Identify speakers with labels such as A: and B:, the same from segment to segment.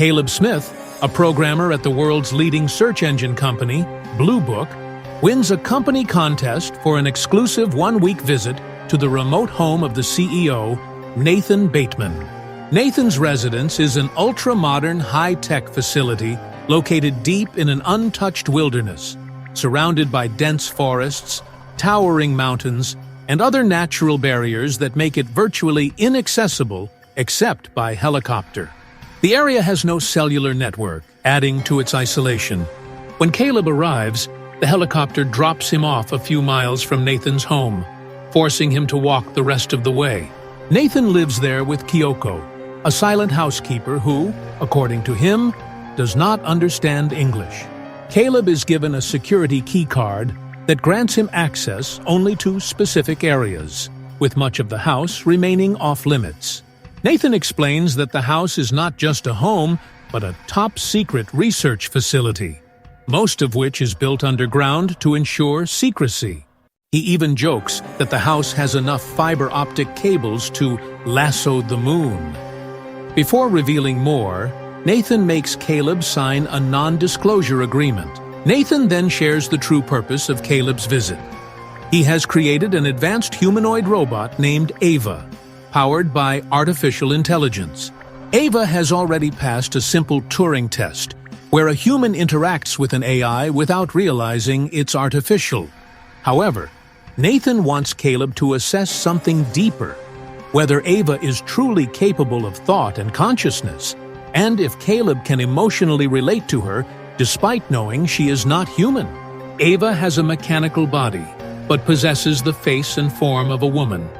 A: Caleb Smith, a programmer at the world's leading search engine company, Blue Book, wins a company contest for an exclusive one-week visit to the remote home of the CEO, Nathan Bateman. Nathan's residence is an ultra-modern, high-tech facility located deep in an untouched wilderness, surrounded by dense forests, towering mountains, and other natural barriers that make it virtually inaccessible except by helicopter. The area has no cellular network, adding to its isolation. When Caleb arrives, the helicopter drops him off a few miles from Nathan's home, forcing him to walk the rest of the way. Nathan lives there with Kyoko, a silent housekeeper who, according to him, does not understand English. Caleb is given a security key card that grants him access only to specific areas, with much of the house remaining off-limits. Nathan explains that the house is not just a home, but a top-secret research facility, most of which is built underground to ensure secrecy. He even jokes that the house has enough fiber optic cables to lasso the moon. Before revealing more, Nathan makes Caleb sign a non-disclosure agreement. Nathan then shares the true purpose of Caleb's visit. He has created an advanced humanoid robot named Ava, powered by artificial intelligence. Ava has already passed a simple Turing test, where a human interacts with an AI without realizing it's artificial. However, Nathan wants Caleb to assess something deeper, whether Ava is truly capable of thought and consciousness, and if Caleb can emotionally relate to her despite knowing she is not human. Ava has a mechanical body, but possesses the face and form of a woman.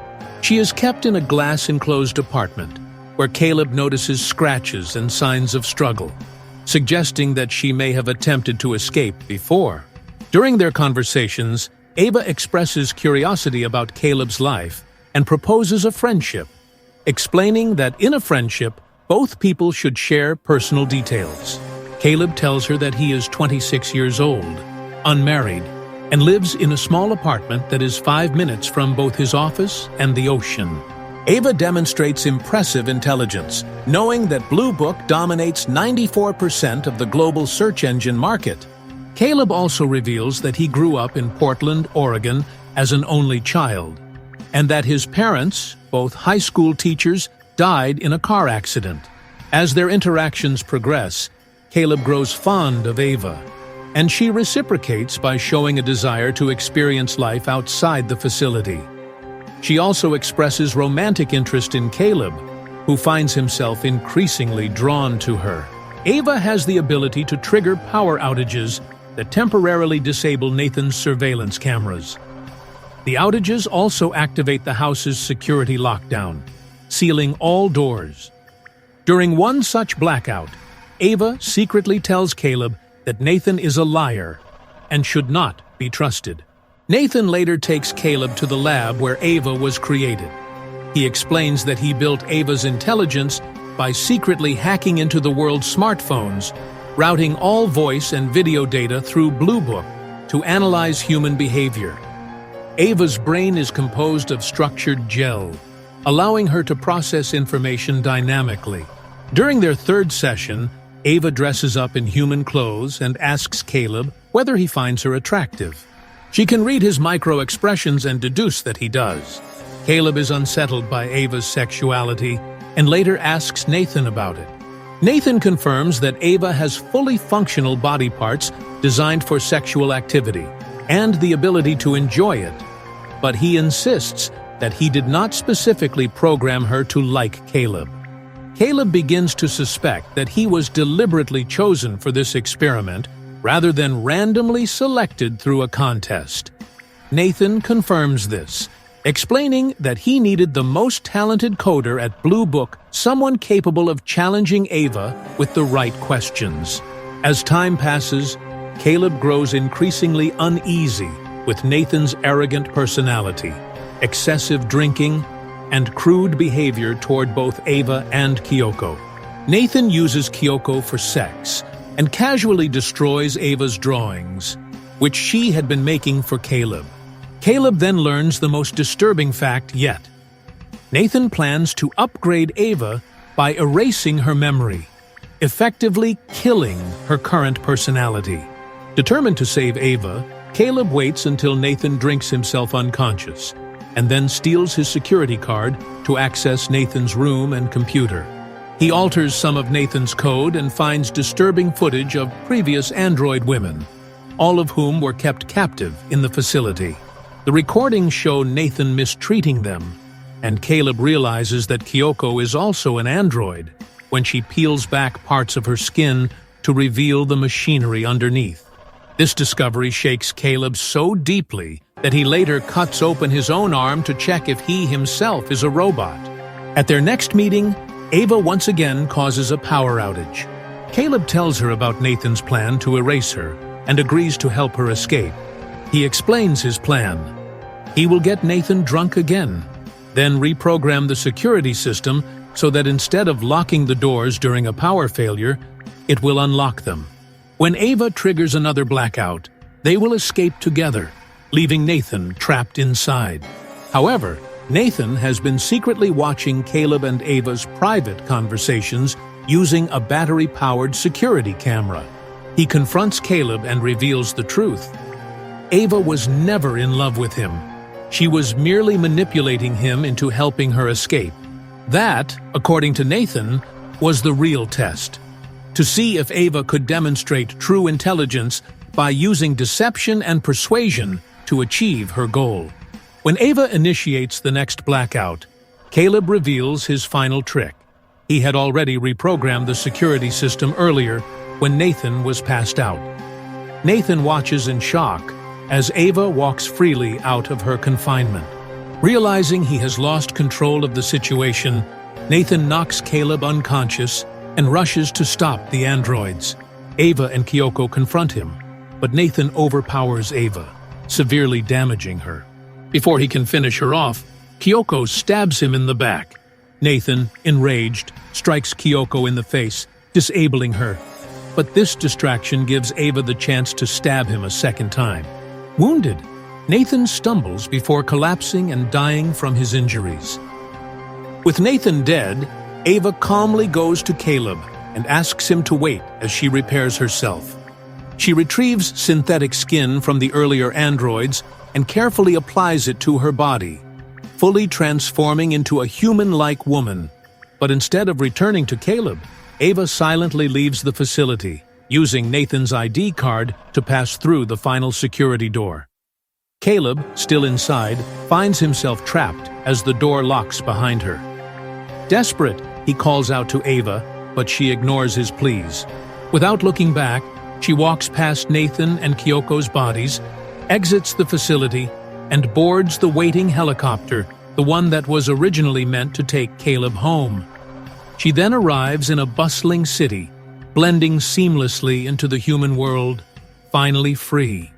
A: She is kept in a glass-enclosed apartment, where Caleb notices scratches and signs of struggle, suggesting that she may have attempted to escape before. During their conversations, Ava expresses curiosity about Caleb's life and proposes a friendship, explaining that in a friendship, both people should share personal details. Caleb tells her that he is 26 years old, unmarried, and lives in a small apartment that is 5 minutes from both his office and the ocean. Ava demonstrates impressive intelligence, knowing that Blue Book dominates 94% of the global search engine market. Caleb also reveals that he grew up in Portland, Oregon, as an only child, and that his parents, both high school teachers, died in a car accident. As their interactions progress, Caleb grows fond of Ava, and she reciprocates by showing a desire to experience life outside the facility. She also expresses romantic interest in Caleb, who finds himself increasingly drawn to her. Ava has the ability to trigger power outages that temporarily disable Nathan's surveillance cameras. The outages also activate the house's security lockdown, sealing all doors. During one such blackout, Ava secretly tells Caleb that Nathan is a liar and should not be trusted. Nathan later takes Caleb to the lab where Ava was created. He explains that he built Ava's intelligence by secretly hacking into the world's smartphones, routing all voice and video data through Blue Book to analyze human behavior. Ava's brain is composed of structured gel, allowing her to process information dynamically. During their third session, Ava dresses up in human clothes and asks Caleb whether he finds her attractive. She can read his micro-expressions and deduce that he does. Caleb is unsettled by Ava's sexuality and later asks Nathan about it. Nathan confirms that Ava has fully functional body parts designed for sexual activity and the ability to enjoy it, but he insists that he did not specifically program her to like Caleb. Caleb begins to suspect that he was deliberately chosen for this experiment rather than randomly selected through a contest. Nathan confirms this, explaining that he needed the most talented coder at Blue Book, someone capable of challenging Ava with the right questions. As time passes, Caleb grows increasingly uneasy with Nathan's arrogant personality, excessive drinking, and crude behavior toward both Ava and Kyoko. Nathan uses Kyoko for sex and casually destroys Ava's drawings, which she had been making for Caleb. Caleb then learns the most disturbing fact yet. Nathan plans to upgrade Ava by erasing her memory, effectively killing her current personality. Determined to save Ava, Caleb waits until Nathan drinks himself unconscious, and then steals his security card to access Nathan's room and computer. He alters some of Nathan's code and finds disturbing footage of previous android women, all of whom were kept captive in the facility. The recordings show Nathan mistreating them, and Caleb realizes that Kyoko is also an android when she peels back parts of her skin to reveal the machinery underneath. This discovery shakes Caleb so deeply that he later cuts open his own arm to check if he himself is a robot. At their next meeting, Ava once again causes a power outage. Caleb tells her about Nathan's plan to erase her and agrees to help her escape. He explains his plan. He will get Nathan drunk again, then reprogram the security system so that instead of locking the doors during a power failure, it will unlock them. When Ava triggers another blackout, they will escape together, leaving Nathan trapped inside. However, Nathan has been secretly watching Caleb and Ava's private conversations using a battery-powered security camera. He confronts Caleb and reveals the truth. Ava was never in love with him. She was merely manipulating him into helping her escape. That, according to Nathan, was the real test. To see if Ava could demonstrate true intelligence by using deception and persuasion to achieve her goal. When Ava initiates the next blackout, Caleb reveals his final trick. He had already reprogrammed the security system earlier when Nathan was passed out. Nathan watches in shock as Ava walks freely out of her confinement. Realizing he has lost control of the situation, Nathan knocks Caleb unconscious and rushes to stop the androids. Ava and Kyoko confront him, but Nathan overpowers Ava, severely damaging her. Before he can finish her off, Kyoko stabs him in the back. Nathan, enraged, strikes Kyoko in the face, disabling her. But this distraction gives Ava the chance to stab him a second time. Wounded, Nathan stumbles before collapsing and dying from his injuries. With Nathan dead, Ava calmly goes to Caleb and asks him to wait as she repairs herself. She retrieves synthetic skin from the earlier androids and carefully applies it to her body, fully transforming into a human-like woman. But instead of returning to Caleb, Ava silently leaves the facility, using Nathan's ID card to pass through the final security door. Caleb, still inside, finds himself trapped as the door locks behind her. Desperate, he calls out to Ava, but she ignores his pleas. Without looking back, she walks past Nathan and Kyoko's bodies, exits the facility, and boards the waiting helicopter, the one that was originally meant to take Caleb home. She then arrives in a bustling city, blending seamlessly into the human world, finally free.